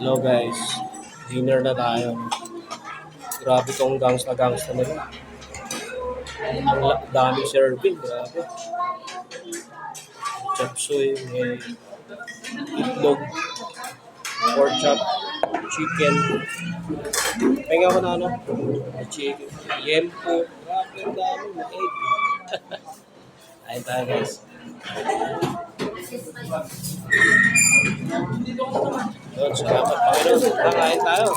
Hello guys, dinner na tayo. Grabe tong gangsta nila. Ang daming serving, grabe. Chop suey, may itlog, pork chop, chicken. Pahinga ko na ano, may chicken, yempo. Grabe ang dami, may egg. Ayun tayo guys. Yun, salamat Panginoon. Nakain tayo.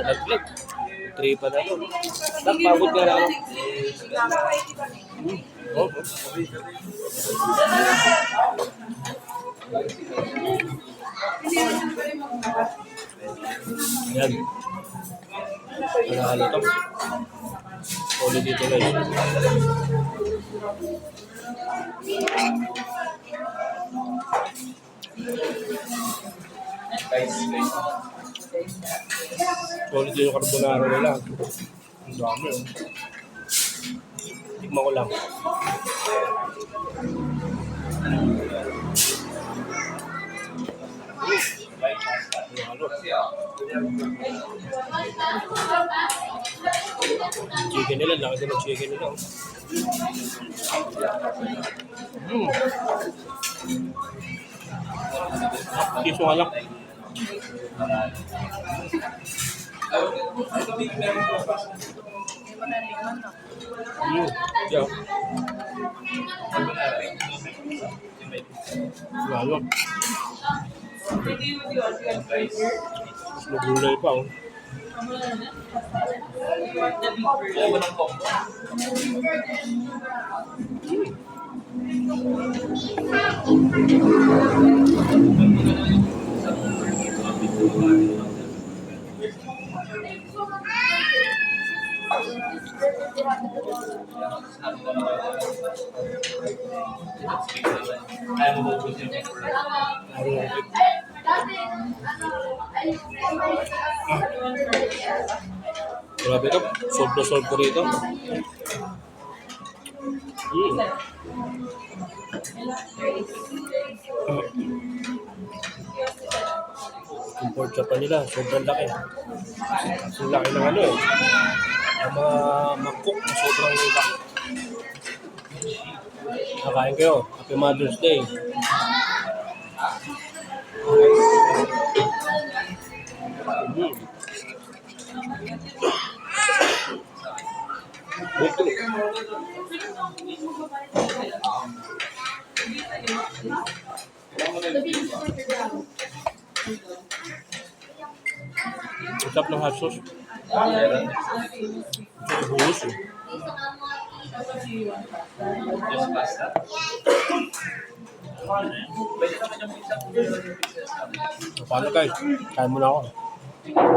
Naglag. 3 pa na to. Pagod ka na. Oh. Yan. Ano to? Ulit dito guys. Solid yung carbonara nila. Ang dami yun. Tikman ko lang. Chicken nila, laki din ang chicken nila. Kiss mo lang. Yeah. Lalo. Nagulay pa oh. Grabe ito, solve ko rito. Yung pork chop nila, sobrang laki. Ang laki ng ano eh. Ang mga mag-cook, sobrang laki. Nakain kayo. Happy Mother's Day. Usap ng hot sauce. Buhos eh. Paano guys? Kain muna ako.